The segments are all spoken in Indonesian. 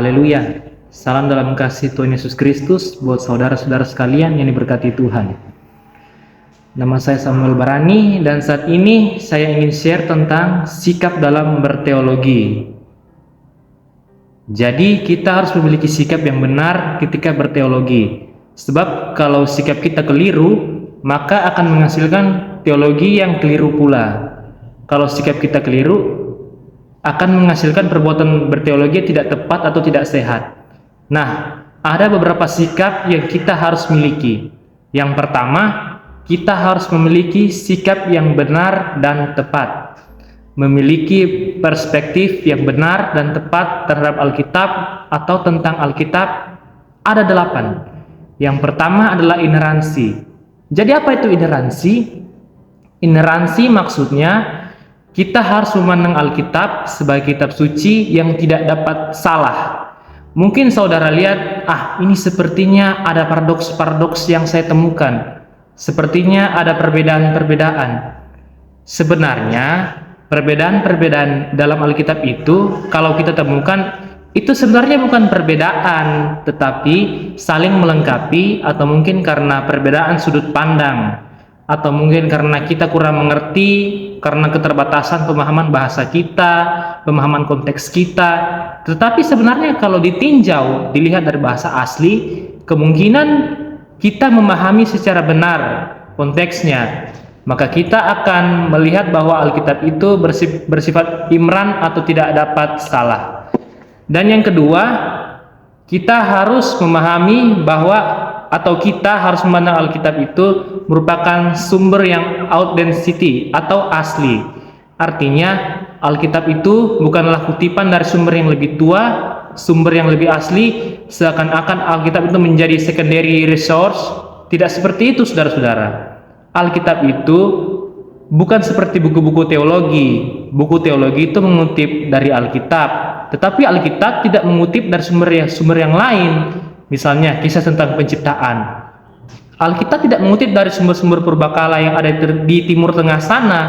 Haleluya. Salam dalam kasih Tuhan Yesus Kristus buat saudara-saudara sekalian yang diberkati Tuhan. Nama saya Samuel Barani dan saat ini saya ingin share tentang sikap dalam berteologi. Jadi kita harus memiliki sikap yang benar ketika berteologi. Sebab kalau sikap kita keliru, maka akan menghasilkan teologi yang keliru pula. Kalau sikap kita keliru, akan menghasilkan perbuatan berteologi yang tidak tepat atau tidak sehat. Nah, ada beberapa sikap yang kita harus miliki. Yang pertama, kita harus memiliki sikap yang benar dan tepat. Memiliki perspektif yang benar dan tepat terhadap Alkitab atau tentang Alkitab ada 8. Yang pertama adalah ineransi. Jadi apa itu ineransi? Ineransi maksudnya kita harus memandang Alkitab sebagai kitab suci yang tidak dapat salah. Mungkin saudara lihat, ini sepertinya ada paradoks-paradoks yang saya temukan. Sepertinya ada perbedaan-perbedaan. Sebenarnya, perbedaan-perbedaan dalam Alkitab itu, kalau kita temukan, itu sebenarnya bukan perbedaan, tetapi saling melengkapi, atau mungkin karena perbedaan sudut pandang, atau mungkin karena kita kurang mengerti, karena keterbatasan pemahaman bahasa kita, pemahaman konteks kita. Tetapi sebenarnya kalau ditinjau, dilihat dari bahasa asli, kemungkinan kita memahami secara benar konteksnya. Maka kita akan melihat bahwa Alkitab itu bersifat imran atau tidak dapat salah. Dan yang kedua, kita harus memahami bahwa kita harus memandang Alkitab itu merupakan sumber yang authenticity atau asli. Artinya Alkitab itu bukanlah kutipan dari sumber yang lebih tua, sumber yang lebih asli, seakan-akan Alkitab itu menjadi secondary resource. Tidak seperti itu, saudara-saudara. Alkitab itu bukan seperti buku-buku teologi. Buku teologi itu mengutip dari Alkitab, tetapi Alkitab tidak mengutip dari sumber yang lain. Misalnya kisah tentang penciptaan. Alkitab tidak mengutip dari sumber-sumber purbakala yang ada di Timur Tengah sana.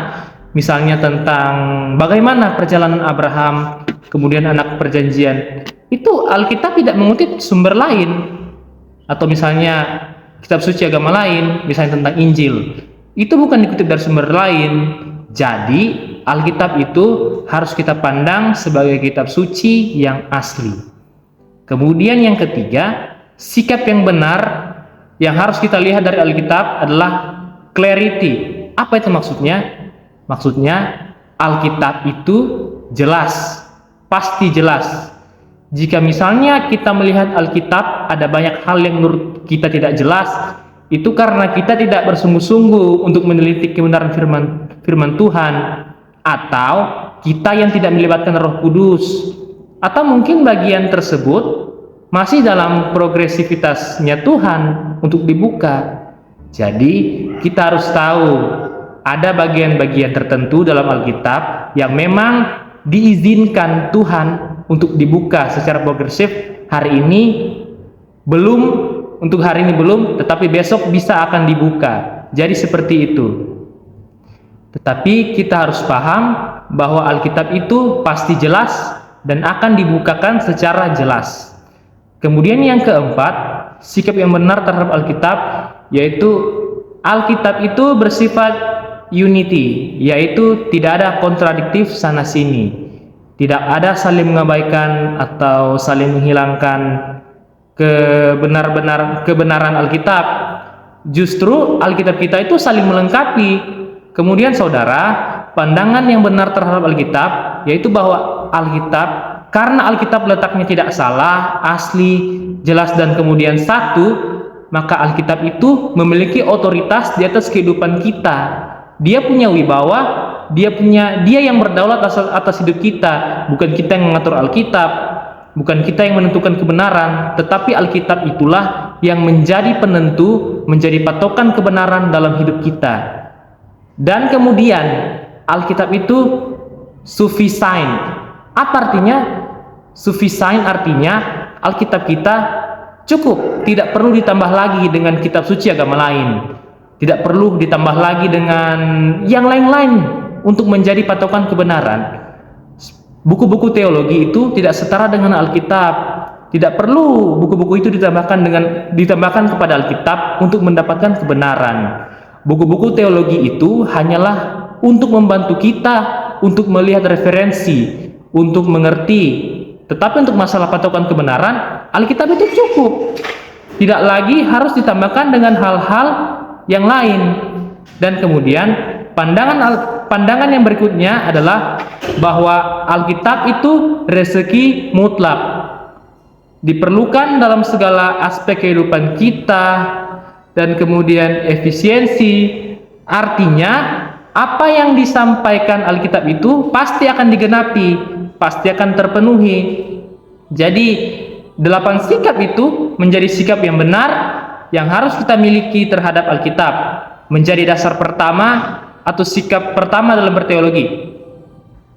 Misalnya tentang bagaimana perjalanan Abraham, kemudian anak perjanjian. Itu Alkitab tidak mengutip sumber lain. Atau misalnya kitab suci agama lain, misalnya tentang Injil. Itu bukan dikutip dari sumber lain. Jadi Alkitab itu harus kita pandang sebagai kitab suci yang asli. Kemudian yang ketiga, sikap yang benar yang harus kita lihat dari Alkitab adalah clarity. Apa itu maksudnya? Maksudnya Alkitab itu jelas, pasti jelas. Jika misalnya kita melihat Alkitab ada banyak hal yang menurut kita tidak jelas, itu karena kita tidak bersungguh-sungguh untuk meneliti kebenaran firman Tuhan, atau kita yang tidak melibatkan Roh Kudus, atau mungkin bagian tersebut masih dalam progresivitasnya Tuhan untuk dibuka. Jadi kita harus tahu ada bagian-bagian tertentu dalam Alkitab yang memang diizinkan Tuhan untuk dibuka secara progresif. Hari ini belum, tetapi besok bisa akan dibuka. Jadi seperti itu. Tetapi kita harus paham bahwa Alkitab itu pasti jelas dan akan dibukakan secara jelas. Kemudian yang keempat, sikap yang benar terhadap Alkitab, yaitu Alkitab itu bersifat unity, yaitu tidak ada kontradiktif sana sini. Tidak ada saling mengabaikan atau saling menghilangkan kebenaran Alkitab. Justru Alkitab kita itu saling melengkapi. Kemudian saudara, pandangan yang benar terhadap Alkitab, yaitu bahwa Alkitab, karena Alkitab letaknya tidak salah, asli, jelas, dan kemudian satu, maka Alkitab itu memiliki otoritas di atas kehidupan kita. Dia punya wibawa, dia yang berdaulat atas hidup kita. Bukan kita yang mengatur Alkitab, bukan kita yang menentukan kebenaran, tetapi Alkitab itulah yang menjadi penentu, menjadi patokan kebenaran dalam hidup kita. Dan kemudian Alkitab itu sufficient. Apa artinya? Sufficient artinya Alkitab kita cukup, tidak perlu ditambah lagi dengan kitab suci agama lain, tidak perlu ditambah lagi dengan yang lain-lain untuk menjadi patokan kebenaran. Buku-buku teologi itu tidak setara dengan Alkitab. Tidak perlu buku-buku itu ditambahkan kepada Alkitab untuk mendapatkan kebenaran. Buku-buku teologi itu hanyalah untuk membantu kita untuk melihat referensi, untuk mengerti. Tetapi untuk masalah patokan kebenaran, Alkitab itu cukup. Tidak lagi harus ditambahkan dengan hal-hal yang lain. Dan kemudian pandangan yang berikutnya adalah bahwa Alkitab itu rezeki mutlak. Diperlukan dalam segala aspek kehidupan kita, dan kemudian efisiensi. Artinya apa yang disampaikan Alkitab itu pasti akan digenapi, pasti akan terpenuhi. Jadi 8 sikap itu menjadi sikap yang benar yang harus kita miliki terhadap Alkitab, menjadi dasar pertama atau sikap pertama dalam berteologi.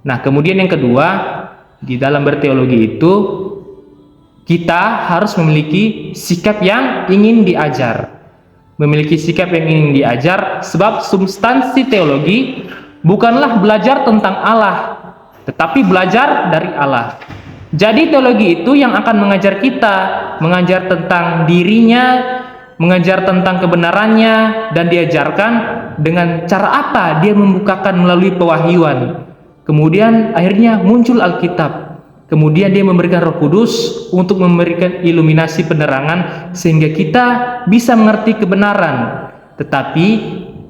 Nah, kemudian yang kedua, di dalam berteologi itu kita harus memiliki sikap yang ingin diajar. Memiliki sikap yang ingin diajar, sebab substansi teologi bukanlah belajar tentang Allah, tetapi belajar dari Allah. Jadi teologi itu yang akan mengajar kita, mengajar tentang dirinya, mengajar tentang kebenarannya, dan diajarkan dengan cara apa dia membukakan melalui pewahyuan. Kemudian akhirnya muncul Alkitab. Kemudian dia memberikan Roh Kudus untuk memberikan iluminasi penerangan sehingga kita bisa mengerti kebenaran. Tetapi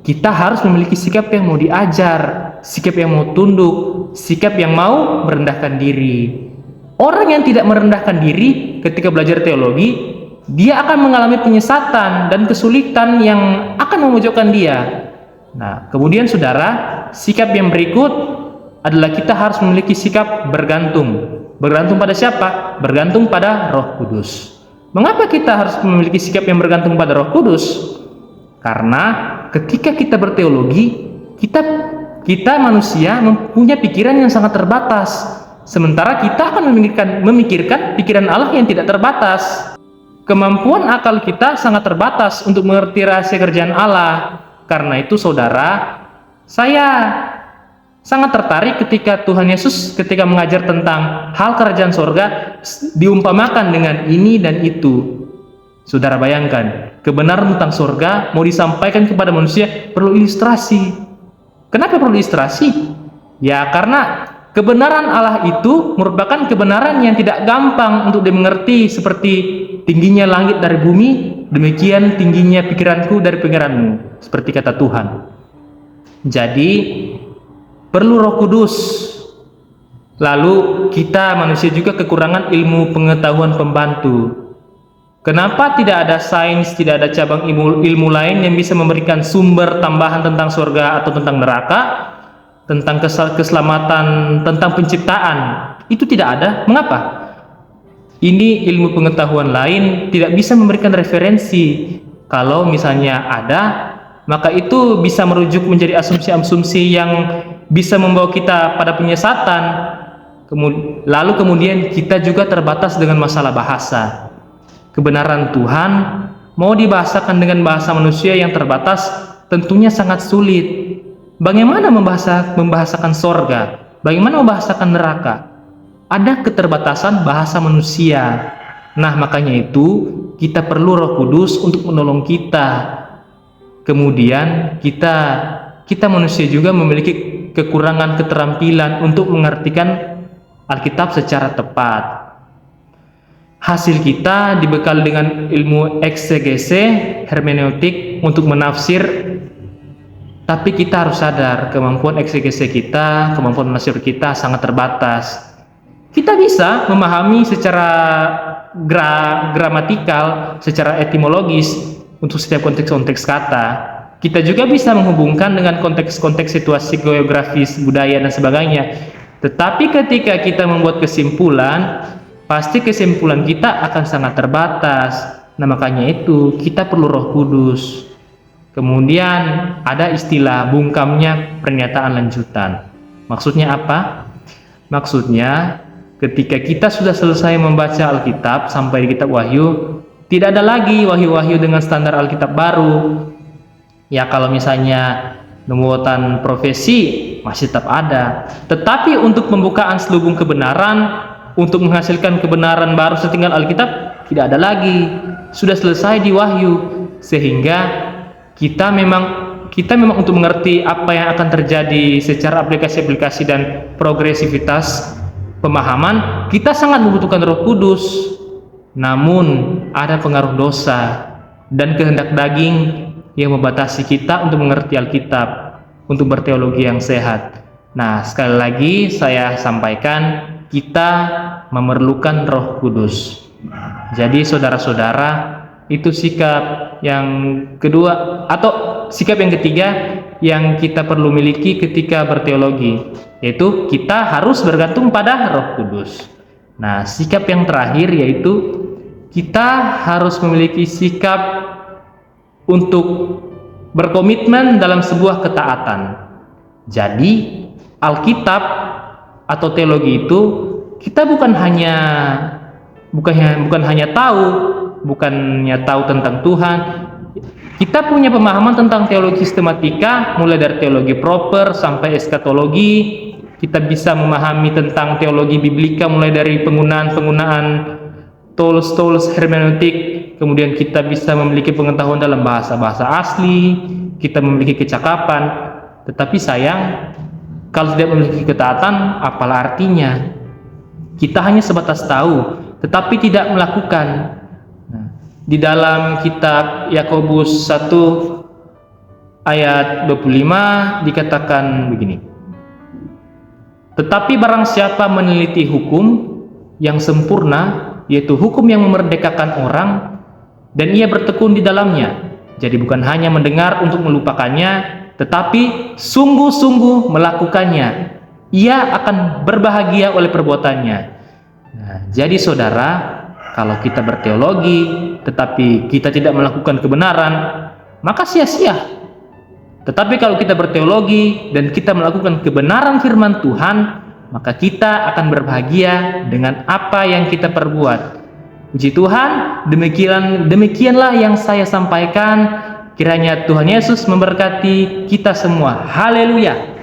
kita harus memiliki sikap yang mau diajar, sikap yang mau tunduk, sikap yang mau merendahkan diri. Orang yang tidak merendahkan diri ketika belajar teologi, dia akan mengalami penyesatan dan kesulitan yang akan memojokkan dia. Nah, kemudian saudara, sikap yang berikut adalah kita harus memiliki sikap bergantung. Bergantung pada siapa? Bergantung pada Roh Kudus. Mengapa kita harus memiliki sikap yang bergantung pada Roh Kudus? Karena ketika kita berteologi, kita manusia mempunyai pikiran yang sangat terbatas. Sementara kita akan memikirkan pikiran Allah yang tidak terbatas. Kemampuan akal kita sangat terbatas untuk mengerti rahasia kerjaan Allah. Karena itu saudara, saya sangat tertarik ketika Tuhan Yesus ketika mengajar tentang hal kerajaan sorga diumpamakan dengan ini dan itu. Saudara bayangkan, kebenaran tentang sorga mau disampaikan kepada manusia perlu ilustrasi. Kenapa perlu ilustrasi? Ya karena kebenaran Allah itu merupakan kebenaran yang tidak gampang untuk dimengerti, seperti tingginya langit dari bumi, demikian tingginya pikiranku dari pikiranmu, seperti kata Tuhan. Jadi perlu Roh Kudus. Lalu kita manusia juga kekurangan ilmu pengetahuan pembantu. Kenapa tidak ada sains, tidak ada cabang ilmu lain yang bisa memberikan sumber tambahan tentang surga atau tentang neraka, tentang keselamatan, tentang penciptaan? Itu tidak ada. Mengapa? Ini ilmu pengetahuan lain tidak bisa memberikan referensi. Kalau misalnya ada, maka itu bisa merujuk menjadi asumsi-asumsi yang bisa membawa kita pada penyesatan. Lalu kemudian kita juga terbatas dengan masalah bahasa. Kebenaran Tuhan mau dibahasakan dengan bahasa manusia yang terbatas tentunya sangat sulit. Bagaimana membahasakan sorga? Bagaimana membahasakan neraka? Ada keterbatasan bahasa manusia. Nah, makanya itu kita perlu Roh Kudus untuk menolong kita. Kemudian kita manusia juga memiliki kekurangan keterampilan untuk mengartikan Alkitab secara tepat. Hasil kita dibekali dengan ilmu eksegese, hermeneutik untuk menafsir, tapi kita harus sadar kemampuan eksegese kita, kemampuan menafsir kita sangat terbatas. Kita bisa memahami secara gramatikal, secara etimologis untuk setiap konteks-konteks kata. Kita juga bisa menghubungkan dengan konteks-konteks situasi geografis, budaya, dan sebagainya. Tetapi ketika kita membuat kesimpulan, pasti kesimpulan kita akan sangat terbatas. Nah, makanya itu kita perlu Roh Kudus. Kemudian ada istilah bungkamnya pernyataan lanjutan. Maksudnya apa? Maksudnya ketika kita sudah selesai membaca Alkitab sampai di kitab Wahyu, tidak ada lagi wahyu-wahyu dengan standar Alkitab baru. Ya kalau misalnya nubuatan profesi masih tetap ada, tetapi untuk pembukaan selubung kebenaran untuk menghasilkan kebenaran baru setinggal Alkitab tidak ada lagi, sudah selesai di Wahyu. Sehingga kita memang untuk mengerti apa yang akan terjadi secara aplikasi-aplikasi dan progresivitas pemahaman, kita sangat membutuhkan Roh Kudus. Namun ada pengaruh dosa dan kehendak daging yang membatasi kita untuk mengerti Alkitab, untuk berteologi yang sehat. Nah, sekali lagi saya sampaikan, kita memerlukan Roh Kudus. Jadi saudara-saudara, itu sikap yang kedua atau sikap yang ketiga yang kita perlu miliki ketika berteologi, yaitu kita harus bergantung pada Roh Kudus. Nah, sikap yang terakhir yaitu kita harus memiliki sikap untuk berkomitmen dalam sebuah ketaatan. Jadi Alkitab atau teologi itu kita bukan hanya tahu tentang Tuhan. Kita punya pemahaman tentang teologi sistematika, mulai dari teologi proper sampai eskatologi. Kita bisa memahami tentang teologi biblika mulai dari penggunaan tools hermeneutik, kemudian kita bisa memiliki pengetahuan dalam bahasa-bahasa asli, kita memiliki kecakapan. Tetapi sayang, kalau tidak memiliki ketaatan, apalah artinya? Kita hanya sebatas tahu, tetapi tidak melakukan. Nah, di dalam kitab Yakobus 1 ayat 25 dikatakan begini: tetapi barang siapa meneliti hukum yang sempurna, yaitu hukum yang memerdekakan orang, dan ia bertekun di dalamnya, jadi bukan hanya mendengar untuk melupakannya, tetapi sungguh-sungguh melakukannya, ia akan berbahagia oleh perbuatannya. Nah, jadi saudara, kalau kita berteologi tetapi kita tidak melakukan kebenaran, maka sia-sia. Tetapi kalau kita berteologi dan kita melakukan kebenaran firman Tuhan, maka kita akan berbahagia dengan apa yang kita perbuat. Puji Tuhan, demikianlah yang saya sampaikan. Kiranya Tuhan Yesus memberkati kita semua. Haleluya.